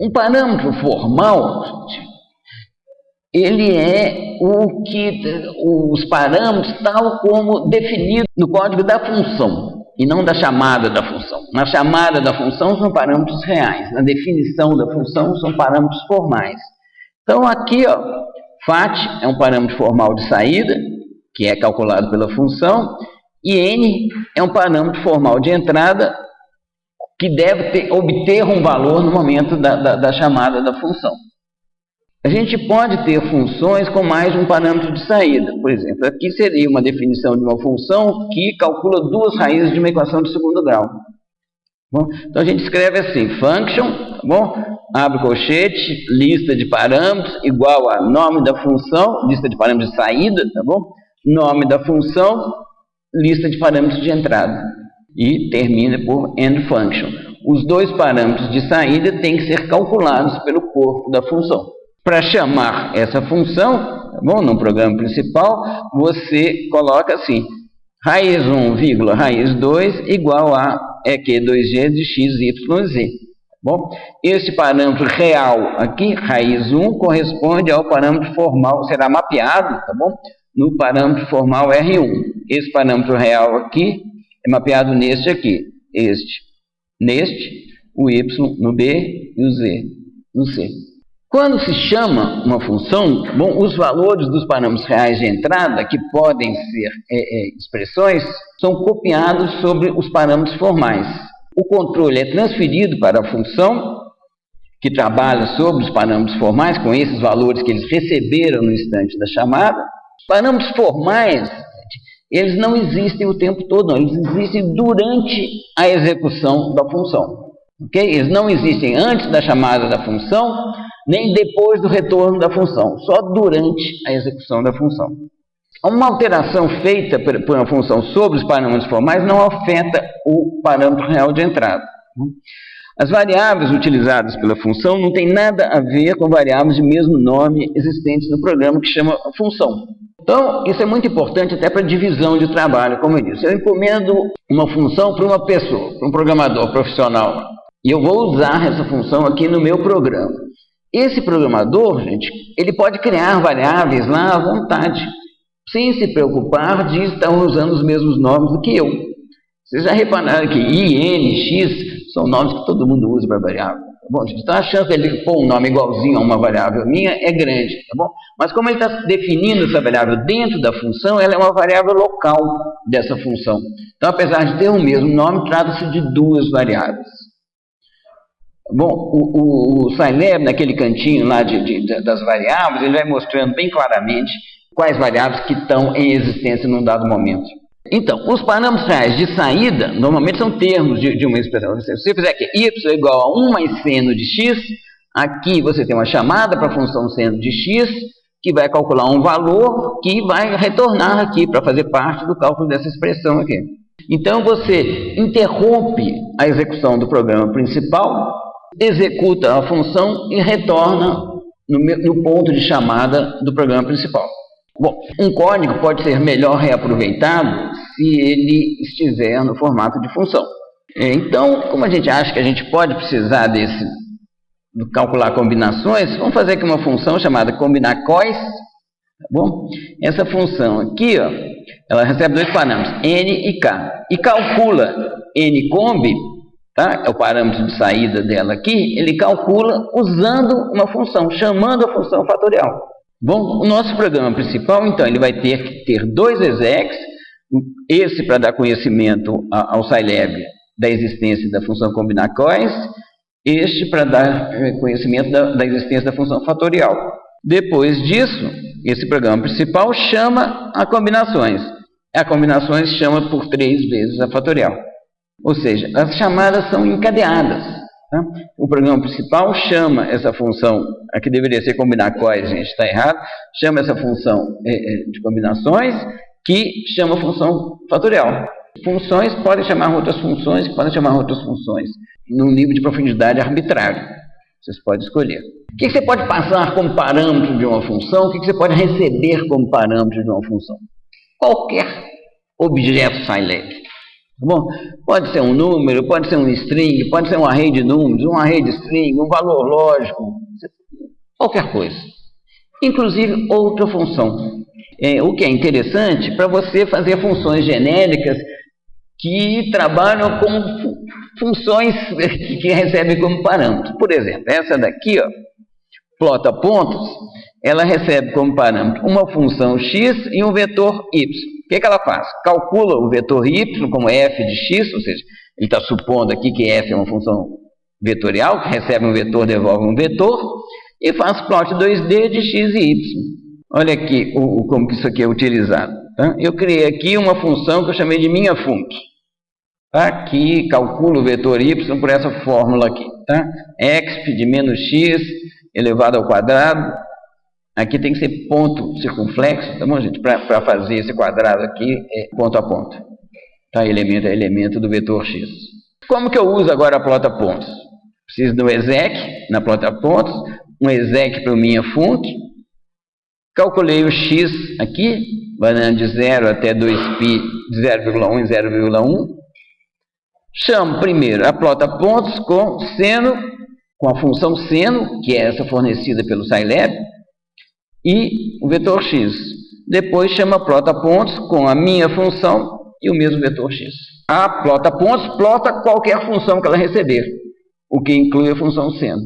Um parâmetro formal, ele é os parâmetros tal como definido no código da função, e não da chamada da função. Na chamada da função são parâmetros reais, na definição da função são parâmetros formais. Então aqui, ó, FAT é um parâmetro formal de saída, que é calculado pela função, e N é um parâmetro formal de entrada, que deve obter um valor no momento da chamada da função. A gente pode ter funções com mais de um parâmetro de saída. Por exemplo, aqui seria uma definição de uma função que calcula duas raízes de uma equação de segundo grau. Bom, então a gente escreve assim, function, tá bom? Abre colchete, lista de parâmetros, igual a nome da função, lista de parâmetros de saída, tá bom? Nome da função, lista de parâmetros de entrada. E termina por end function. Os dois parâmetros de saída têm que ser calculados pelo corpo da função. Para chamar essa função, tá bom? No programa principal, você coloca assim, raiz 1, vírgula, raiz 2, igual a EQ2G de x, y, z. Bom, esse parâmetro real aqui, raiz 1, corresponde ao parâmetro formal, será mapeado, tá bom? No parâmetro formal R1. Esse parâmetro real aqui é mapeado neste aqui, neste, o y no B e o z no C. Quando se chama uma função, bom, os valores dos parâmetros reais de entrada, que podem ser expressões, são copiados sobre os parâmetros formais. O controle é transferido para a função, que trabalha sobre os parâmetros formais, com esses valores que eles receberam no instante da chamada. Parâmetros formais, eles não existem o tempo todo, não. Eles existem durante a execução da função. Okay? Eles não existem antes da chamada da função, nem depois do retorno da função, só durante a execução da função. Uma alteração feita por uma função sobre os parâmetros formais não afeta o parâmetro real de entrada. As variáveis utilizadas pela função não têm nada a ver com variáveis de mesmo nome existentes no programa que chama função. Então, isso é muito importante até para divisão de trabalho, como eu disse. Eu encomendo uma função para uma pessoa, para um programador profissional, e eu vou usar essa função aqui no meu programa. Esse programador, gente, ele pode criar variáveis lá à vontade, sem se preocupar de estar usando os mesmos nomes do que eu. Vocês já repararam que I, N, X são nomes que todo mundo usa para variável. Tá bom, gente? Então a chance dele pôr um nome igualzinho a uma variável minha é grande. Tá bom? Mas como ele está definindo essa variável dentro da função, ela é uma variável local dessa função. Então, apesar de ter o mesmo nome, trata-se de duas variáveis. Bom, o Scilab, naquele cantinho lá das variáveis, ele vai mostrando bem claramente quais variáveis que estão em existência num dado momento. Então, os parâmetros reais de saída, normalmente são termos de uma expressão. Se você fizer aqui y igual a 1 mais seno de x, aqui você tem uma chamada para a função seno de x, que vai calcular um valor que vai retornar aqui para fazer parte do cálculo dessa expressão aqui. Então, você interrompe a execução do programa principal, executa a função e retorna no ponto de chamada do programa principal. Bom, um código pode ser melhor reaproveitado se ele estiver no formato de função. Então, como a gente acha que a gente pode precisar de calcular combinações, vamos fazer aqui uma função chamada combinacóis. Tá bom? Essa função aqui, ó, ela recebe dois parâmetros, n e k, e calcula ncomb, tá? É o parâmetro de saída dela aqui, ele calcula usando uma função, chamando a função fatorial. Bom, o nosso programa principal, então, ele vai ter que ter dois execs, esse para dar conhecimento ao Scilab da existência da função combinacóis, este para dar conhecimento da existência da função fatorial. Depois disso, esse programa principal chama a combinações. A combinações chama por 3 vezes a fatorial. Ou seja, as chamadas são encadeadas. Tá? O programa principal chama essa função, aqui deveria ser combinacóis, gente, está errado, chama essa função de combinações, que chama a função fatorial. Funções podem chamar outras funções, que podem chamar outras funções, num nível de profundidade arbitrário. Vocês podem escolher. O que você pode passar como parâmetro de uma função? O que você pode receber como parâmetro de uma função? Qualquer objeto Scilab. Tá bom? Pode ser um número, pode ser um string, pode ser um array de números, um array de string, um valor lógico, qualquer coisa. Inclusive outra função. O que é interessante para você fazer funções genéricas que trabalham com funções que recebem como parâmetro. Por exemplo, essa daqui, ó, plota pontos, ela recebe como parâmetro uma função x e um vetor y. O que ela faz? Calcula o vetor y como f de x, ou seja, ele está supondo aqui que f é uma função vetorial, que recebe um vetor, devolve um vetor, e faz plot 2D de x e y. Olha aqui como que isso aqui é utilizado. Tá? Eu criei aqui uma função que eu chamei de minha func, tá? Que calcula o vetor y por essa fórmula aqui. Tá? Exp de menos x elevado ao quadrado. Aqui tem que ser ponto circunflexo, tá bom, gente? Para fazer esse quadrado aqui, ponto a ponto. Tá? Elemento a elemento do vetor x. Como que eu uso agora a plota pontos? Preciso do exec na plota pontos, um exec para o minha func. Calculei o x aqui, variando de 0 até 2π de 0,1 em 0,1. Chamo primeiro a plota pontos com seno, com a função seno, que é essa fornecida pelo Scilab, e o vetor x. Depois chamo a plota pontos com a minha função e o mesmo vetor x. A plota pontos plota qualquer função que ela receber, o que inclui a função seno.